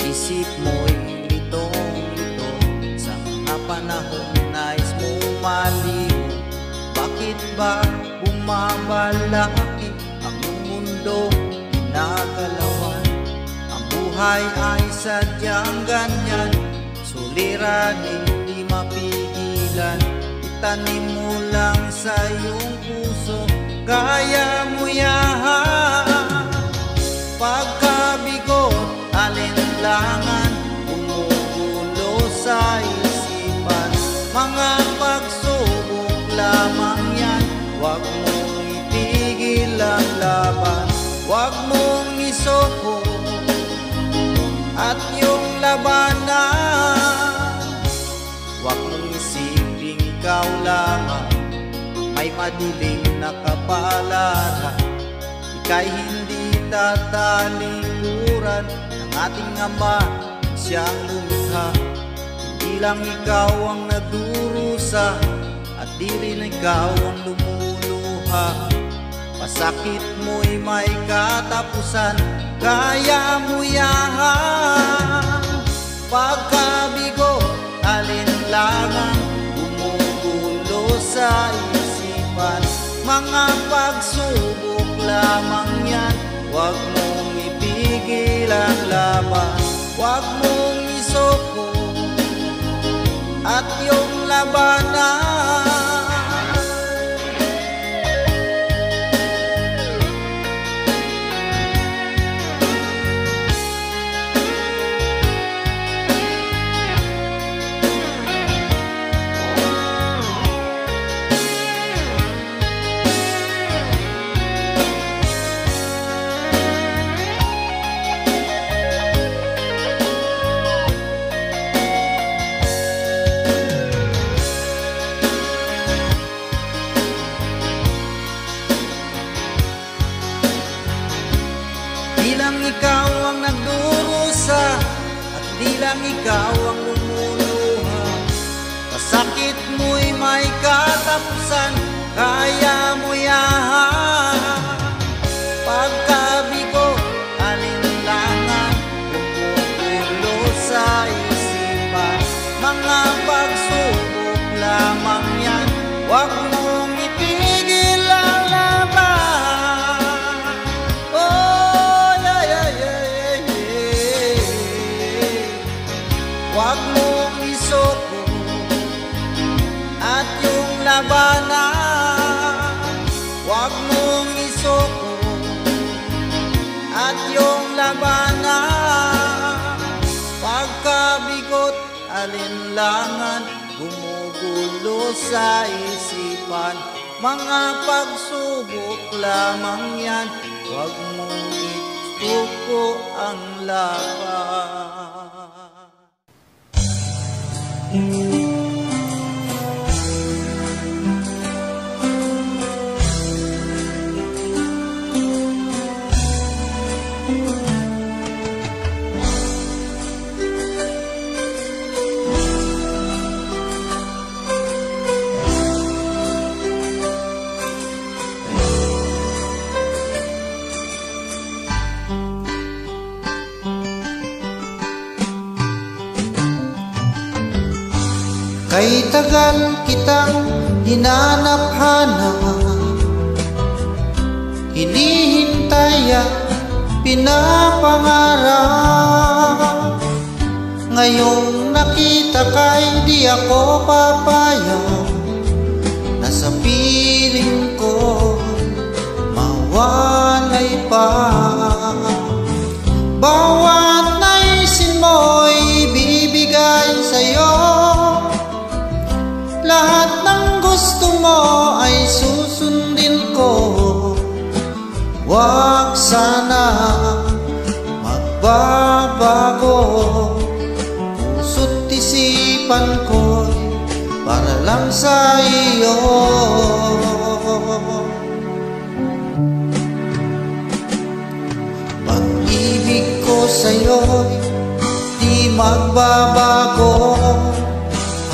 Isip mo'y litong-lito sa mga panahon nais mo maliw. Bakit ba bumabalaki ang mundo ginagalawan? Ang buhay ay sadyang ganyan, suliranin di mapigilan. Itanim mo lang sa iyong puso, kaya mo yan. Pagkabigot, alinlangan, bumubulo sa isipan. Mga pagsubok lamang yan, huwag mong itigil ang laban. Huwag mong isoko at yung labanan. Huwag mong isiping ikaw lamang may madilim na kapalaran. Ika'y hindi tatalikuran ng ating Ama, siyang lumikha. Hindi lang ikaw ang nagdurusa at di rin ikaw ang lumuluha. Pasakit mo'y may katapusan, kaya mo yan. Pagkabigo, alinlangan, bumubulo sa isipan. Mga pagsubok lamang yan, huwag mong ipigil ang laban. Huwag mong isoko at yung labanan. Di lang ikaw ang nagdurusa at di lang ikaw ang lumuluha. Pasakit mo'y may katapusan, kaya mo yan. Pagkabigo, alinlangan, bumubulo sa isipan. Mga pagsubok lamang yan, huwag mong itigil ang laban. Huwag mong isoko at yung labanan. Huwag mong isoko at yung labanan. Pagkabigot, alinlangan, gumugulo sa isipan. Mga pagsubok lamang yan, huwag mong isuko ang laban. Kay tagal kitang hinanap-hanap, hinihintay at pinapangarap. Ngayong nakita ka'y di ako papayag na sa piling ko mawalay pa. Bawat naisin mo'y bibigay sa'yo, lahat ng gusto mo ay susundin ko. Huwag sana magbabago, puso't isipan ko'y para lang sa iyo. Pag-ibig ko sa'yo'y di magbabago,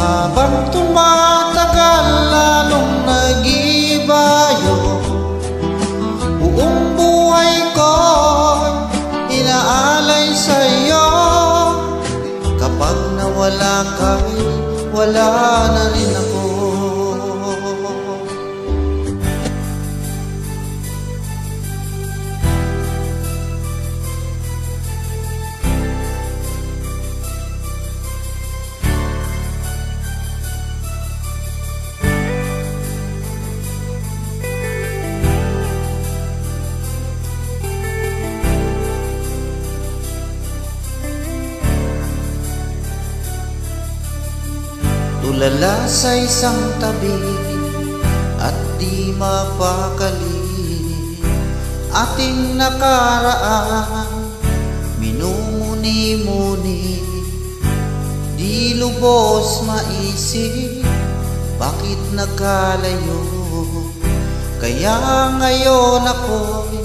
habang tumatagal lalong nag-ibayo. Buong buhay ko inaalay sa'yo. wala na rin ako. Tulala sa isang tabi at di mapakali, ating nakaraan minumuni-muni, di lubos maisip bakit nagkalayo. Kaya ngayon ako'y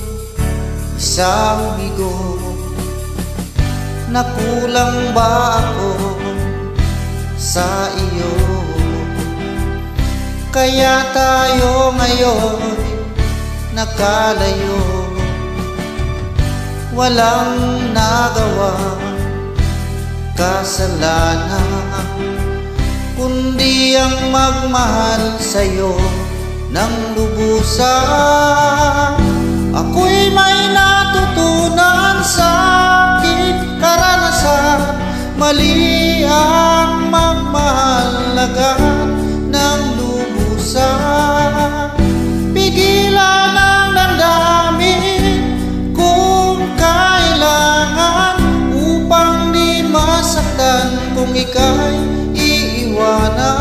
isang bigo, nakulang ba ako sa iyo? Kaya tayo ngayon nakalayo, walang nagawa kasalanan, kundi ang magmahal sa'yo ng lubusan. Ako'y may natutunan sa aking karanasan, mali ang magmahalagan ng lubusan. Pigilan ang damdamin kung kailangan, upang di masaktan kung ika'y iiwanan.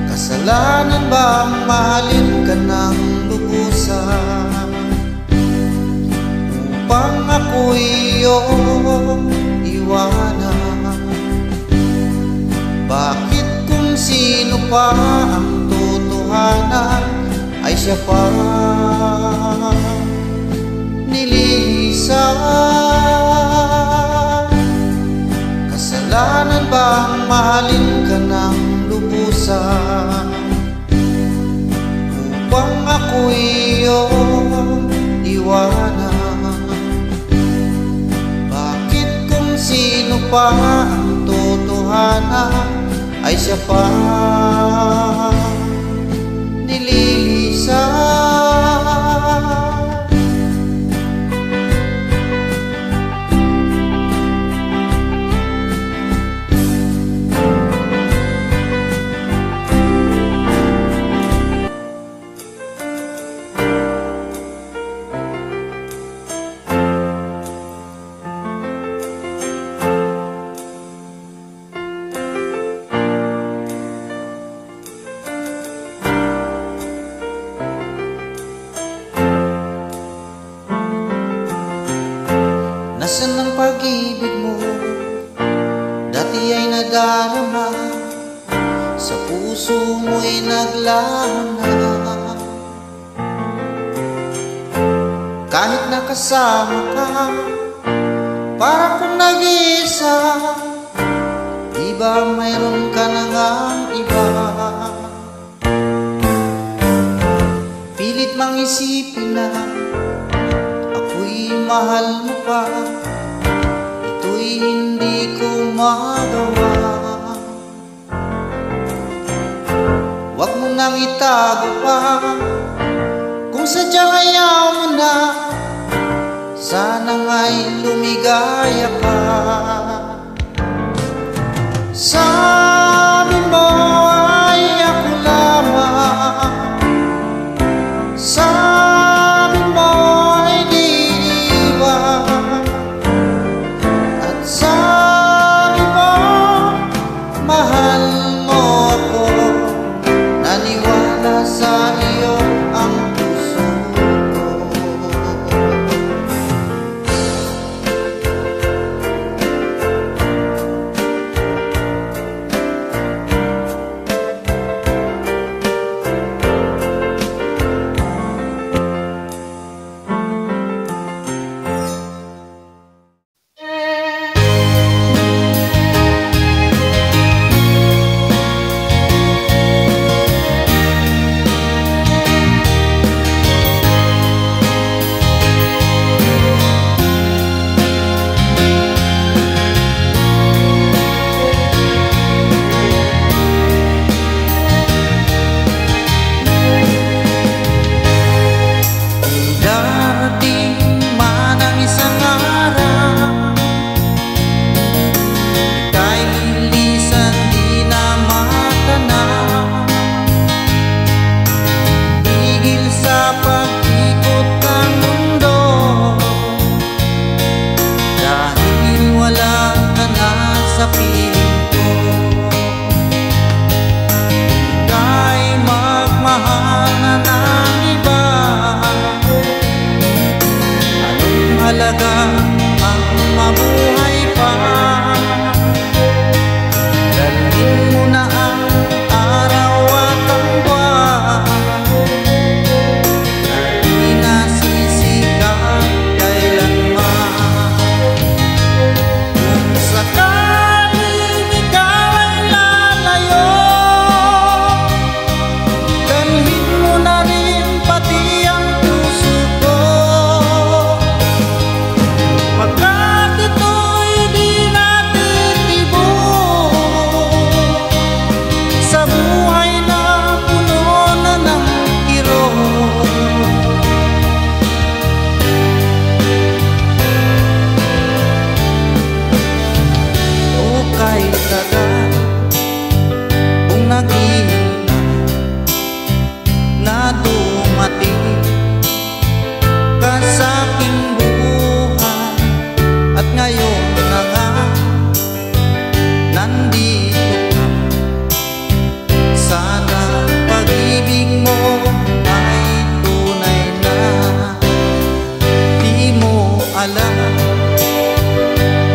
Kasalanan bang mahalin ka ng lubusan, upang ako'y iyong iwanan? Bakit kung sino pa ang totohanan ay siya pa nililisan? Kasalanan bang mahalin ka ng lubusan, upang ako'y iyong iwanan? Bakit kung sino pa ang totohanan ay siya pa nililisan? Nasaan ang pag-ibig mo? Dati ay nadarama, sa puso mo'y naglana. Kahit nakasama ka, para kung nag-iisa, di ba mayroon ka na ngang iba? Pilit mang isipin na ako'y mahal mo pa, ito'y hindi ko magawa. Huwag mo nang itago pa, kung sadyang ayaw mo na, sana nga'y lumigaya ka. Sabi mo ay ako lamang, sabi mo ay di iwan, at sabi mo mahal mo ako. Naniwala sa iyo ang puso ko.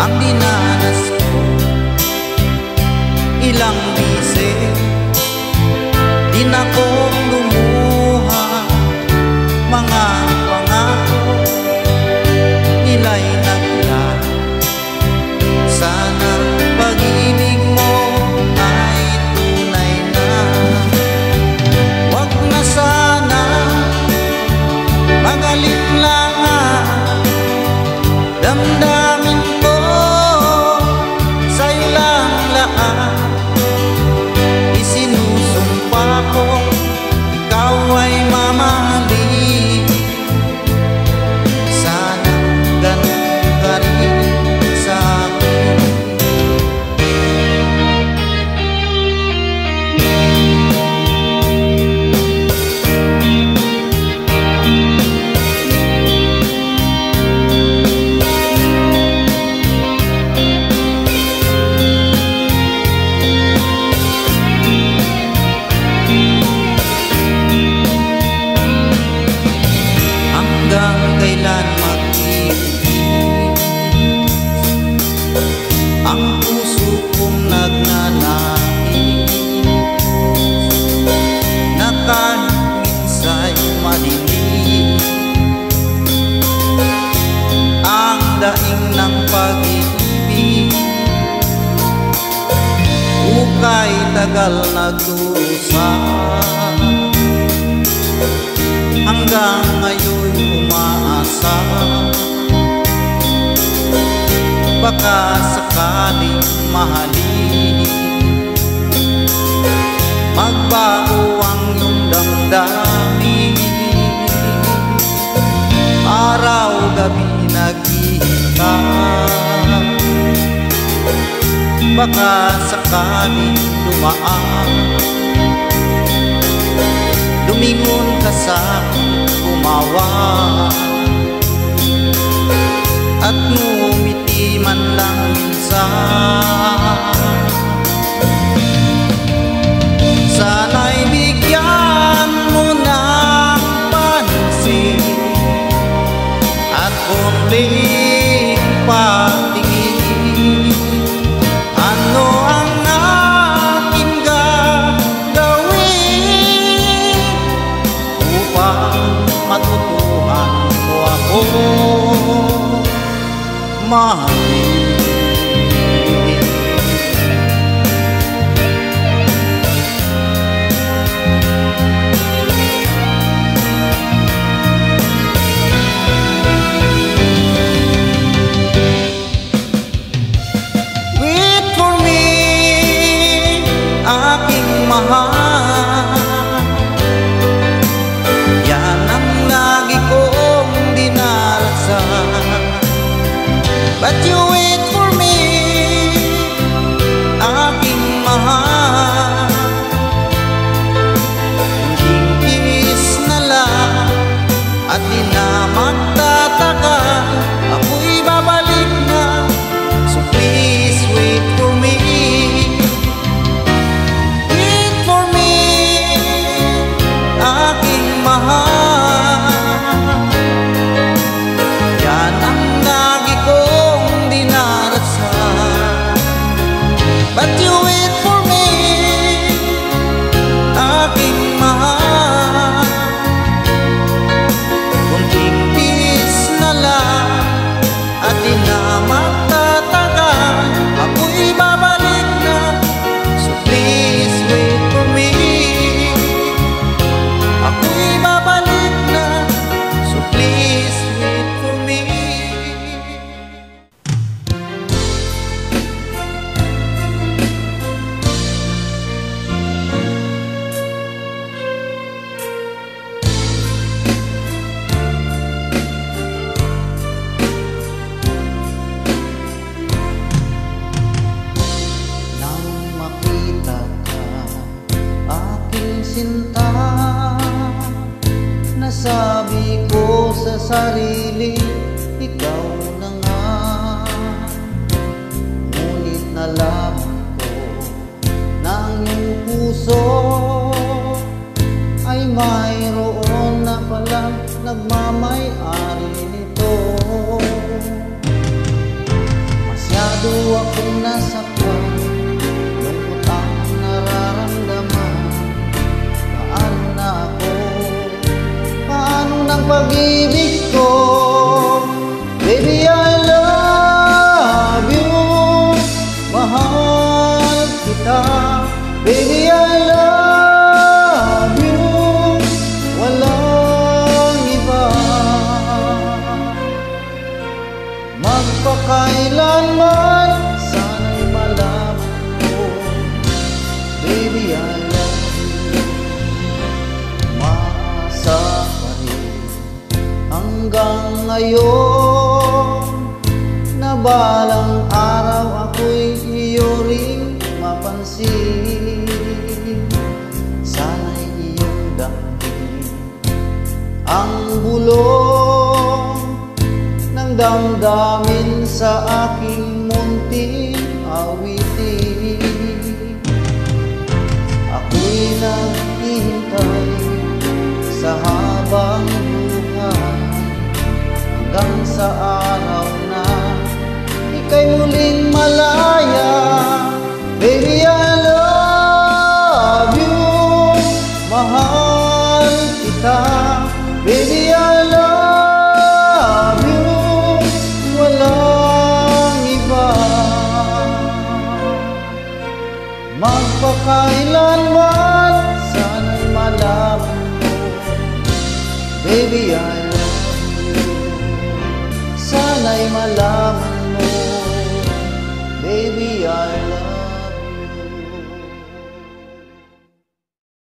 ang dinanas ko. Ilang bisis din ako lumuha, mga pangako nila'y naglaho. Sana pag-ibig mo ay tunay na. Wag na sana mag-alinlangan, damdamin ko sa'yo lang lahat. Isinusumpa ko ikaw ay mamahalin. Sana ganun ka rin sa akin. Hanggang kailan mag-iibig ang puso kong nagnanais, na kahit minsa'y madilim ang daing ng pag-ibig. Ukay tagal nagdurusa, hanggang ngayon umaasa, baka sakaling mahalin. Magbago ang iyong damdamin, araw-gabi naghihintay, baka sakaling dumaan. Lumingon ka sa'kin, umawa, at ngumiti man lang minsan. Sana'y bigyan mo ng pansin at konting patingin. Ano ang aking gagawin upang matutuhan mo ako mahalin? Wait for me, aking mahal. Yan ang lagi kong dinarasal. But you wait for me, aking mahal. Kunting kiss na lang at di na magtatagal, ako'y babalik na. So please wait for me. Wait for me, aking mahal. Yan ang lagi kong dinarasal. But you wait for me, aking mahal. Kunting kiss na lang at di na magtatagal, ako'y babalik na. So please wait for me, ako'y babalik na. So please wait for me. Nang makita ka, aking sinta, nasabi ko sa sarili, ikaw na nga. Ngunit nalaman ko na ang iyong puso ay mayroon na palang nagmamay-ari nito. Masyado Demasiado akong nasaktan, lungkot ang nararamdaman. Paano na ako? Paano ng pag-ibig ko? Baby, I love you, mahal kita. Baby, I love you, walang iba. Magpakailanman, sana'y malaman ko, baby, I love you. Maasa pa rin hanggang ngayon, na balang araw ako'y iyo ring mapansin. Sana'y iyong damdamin ang bulong ng damdamin sa aking munting awitin. Ako'y naghihintay sa habang buhay, hanggang sa araw na ika'y muling malaya. Baby, I love you, mahal kita. Baby, I love you, walang iba. Magpakailanman, sana'y malaman mo, baby, I love you. Sana'y malaman mo, baby, I